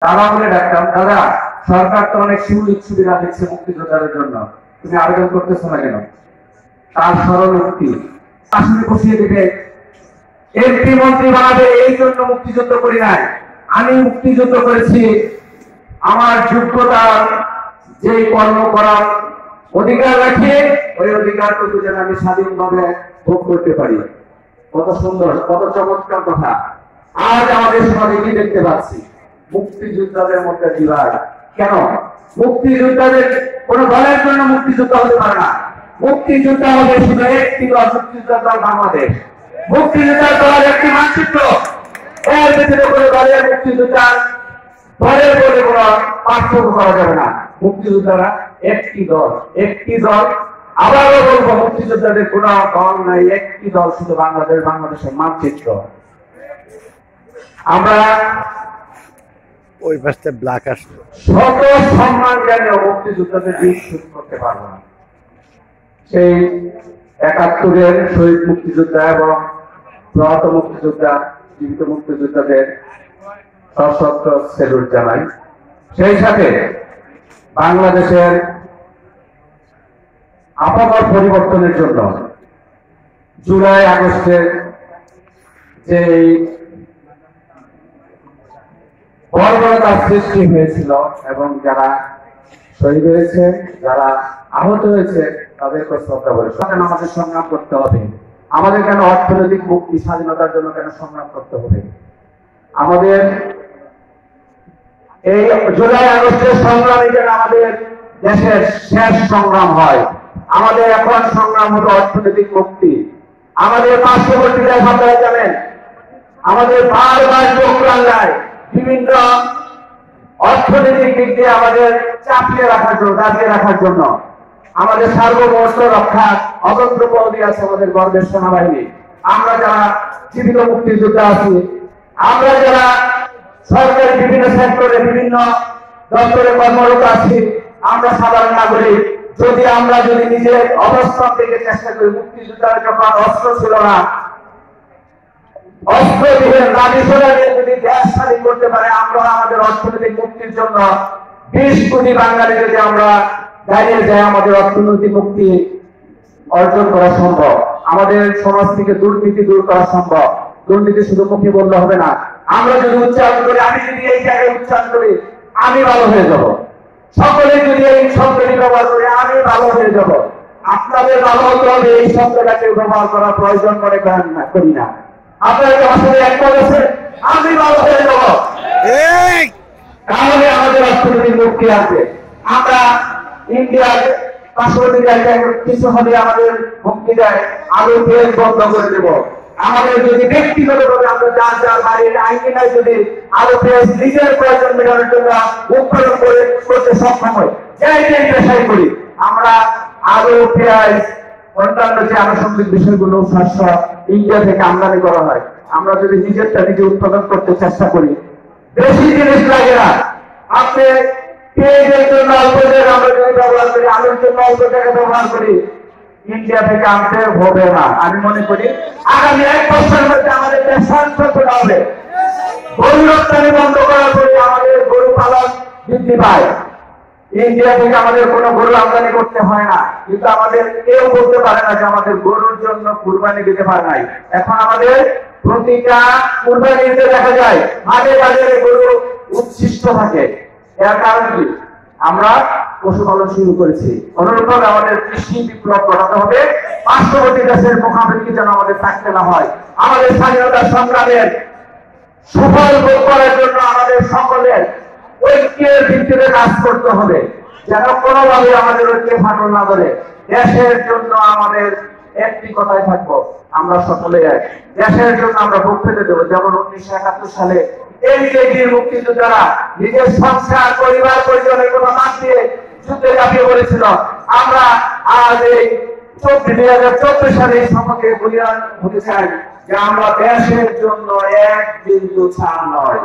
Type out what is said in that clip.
দাদা বলে ডাকতাম, দাদা সরকার তো অনেক সুযোগ সুবিধা দিচ্ছে মুক্তিযোদ্ধাদের জন্য, তুমি আবেদন করতেছো না কেন? তার সরল উক্তি, আসলে বসিয়ে দিবে, এমপি মন্ত্রী বানাবে, এই জন্য মুক্তিযুদ্ধ করি নাই। আমি মুক্তিযুদ্ধ করেছি আমার যোগ্যতার যে কর্ম করার অধিকার রাখে, ওই অধিকারটুকু যেন আমি স্বাধীনভাবে ভোগ করতে পারি। কত সুন্দর, কত চমৎকার কথা। আজ আমাদের সমাজে কি দেখতে পাচ্ছি? মুক্তিযোদ্ধাদের মধ্যে বিভাগ। কেন? মুক্তিযোদ্ধাদের কোন দলের জন্য মুক্তিযুদ্ধ হতে পারে না। মুক্তিযোদ্ধা হবে শুধু একটি দল, মুক্তিযোদ্ধার দল বাংলাদেশ। মুক্তিযোদ্ধার দলের একটি মানচিত্র, এর ভিতরে কোনো দলের মুক্তিযোদ্ধার দলের বলে কোনো পার্থক্য করা যাবে না। মুক্তিযোদ্ধারা একটি দল, একটি দল। আবারও বলবো, মুক্তিযোদ্ধাদের কোন দল নাই, একটি দল, শুধু বাংলাদেশ, বাংলাদেশের মানচিত্র। আমরা ওই পাশে ব্ল্যাক আসলো, শত সম্মান জানিয়ে মুক্তিযোদ্ধাদের দিন শুরু করতে পারবো না। সেই ৭১-এর শহীদ মুক্তিযোদ্ধা এবং প্রয়াত মুক্তিযোদ্ধা, জীবিত মুক্তিযোদ্ধাদের সশস্ত্র সেলুট জানাই। সেই সাথে বাংলাদেশের আবহাওয়ার পরিবর্তনের জন্য জুলাই আগস্টের যে বর্বরতার সৃষ্টি হয়েছিল এবং যারা শহীদ হয়েছে, যারা আহত হয়েছে, তাদেরকে শ্রদ্ধা করে কেন আমাদের সংগ্রাম করতে হবে? আমাদের কেন অর্থনৈতিক মুক্তি স্বাধীনতার জন্য কেন সংগ্রাম করতে হবে? আমাদের এই জুলাই আগস্টের সংগ্রামে যেন আমাদের দেশের শেষ সংগ্রাম হয়। আমাদের এখন সংগ্রাম হলো অর্থনৈতিক মুক্তি। আমাদের পার্শ্ববর্তী দেশ, আপনারা জানেন, আমাদের বারবার চোখ রাঙায় বিভিন্ন অর্থনৈতিক দিক দিয়ে আমাদের চাপিয়ে রাখার জন্য, দাবিয়ে রাখার জন্য। আমাদের সার্বভৌমত্ব রক্ষার অতন্ত্র প্রহরী আছে আমাদের গর্বের সেনাবাহিনী। আমরা যারা জীবিত মুক্তিযোদ্ধা আছি, আমরা যারা সরকারি বিভিন্ন সেক্টরে বিভিন্ন দপ্তরে কর্মরত আছি, আমরা সাধারণ নাগরিক, আমরা যদি নিজের অবস্থান থেকে চেষ্টা করি, মুক্তিযোদ্ধারা যখন অস্ত্র ছিল না, অস্ত্রবিহীন রাজনীতিরা যদি দেশ স্বাধীন করতে পারে, আমরা আমাদের অর্থনৈতিক মুক্তির জন্য ২০ কোটি বাঙালি যদি আমরা দাঁড়িয়ে যাই, আমাদের অর্থনৈতিক মুক্তি অর্জন করা সম্ভব। আমাদের সমাজ থেকে দুর্নীতি দূর করা সম্ভব। দুর্নীতি শুধু মুখে বললে হবে না, আমরা যদি উচ্চারণ করি, আমি যদি এই জায়গায় উচ্চারণ করি, আমি ভালো হয়ে যাব। সকলে যদি এই শব্দটি ব্যবহার করি, আমি ভালো হয়ে যাব। আপনাদের ভালো হতে হবে, এই শব্দটাকে ব্যবহার করার প্রয়োজন মনে করি না। আপনারা আমার সাথে একমত আছে? আমি ভালো হয়ে যাব, তাহলে আমাদের অর্থনৈতিক মুক্তি আসবে। আমরা ইন্ডিয়ার পার্শ্ববর্তী জায়গায় কিছু হলে আমাদের মুক্তি দেয়, আলু পেঁয়াজ বন্ধ করে দেব। আমাদের যদি ব্যক্তিগতভাবে আমরা যার যার বাড়ির আইনায় যদি আলু পেঁয়াজ নিজের প্রয়োজন মেটানোর জন্য উৎপাদন করতে সক্ষম হয়, যাই পেশাই করি, আমরা আলু পেঁয়াজ অন্যান্য যে আনুষঙ্গিক বিষয়গুলো শস্য ইন্ডিয়া থেকে আমদানি করা হয়, আমরা যদি নিজেরটা নিজে উৎপাদন করতে চেষ্টা করি, বেশি জিনিস লাগে না। আপনি পেঁয়াজের জন্য অল্প জায়গা আমরা যদি ব্যবহার করি, আলুর জন্য অল্প জায়গা ব্যবহার করি, ইন্ডিয়া থেকে আনতে হবে না। আমি মনে করি আগামী ১ বছরের মধ্যে আমাদের দেশ স্বাস্থ্য হবে। গরু রপ্তানি বন্ধ করার পরে আমাদের গরু পালন বৃদ্ধি পায়। ইন্ডিয়া থেকে আমাদের কোনো গরু আমদানি করতে হয় না, কিন্তু আমাদের কেউ বলতে পারে না যে আমাদের গরুর জন্য কুরবানি দিতে পারে নাই। এখন আমাদের প্রতিটা কুরবানিতে দেখা যায় মাঝে বাজারে গরু উচ্ছিষ্ট থাকে। এর কারণ কি? আমরা পশুপালন শুরু করেছি। অনুরূপভাবে আমাদের কৃষি বিপ্লব ঘটাতে হবে। পার্শ্ববর্তী দেশের মুখামুখি যেন আমাদের থাকতে না হয়। আমাদের স্বাধীনতা সংগ্রামের সুফল ভোগ করার জন্য আমাদের সকলের ঐক্যের ভিত্তিতে কাজ করতে হবে, যেন কোনোভাবে আমাদের ঐক্যে ফাটল না ধরে। দেশের জন্য আমাদের একটি কথাই থাকবো, আমরা সকলে এক। দেশের জন্য আমরা ভোগ পেতে দেবো। যেমন ১৯৭১ সালে এই যে বীর মুক্তিযোদ্ধারা নিজের সংসার, পরিবার, পরিজনের কথা বাদ দিয়ে যুদ্ধে ঝাঁপিয়ে পড়েছিল, আমরা আজ এই ২০১৪ সালে এই সম্পর্কে বলিয়ান হতে চাই যে আমরা দেশের জন্য এক বিন্দু ছাড় নয়।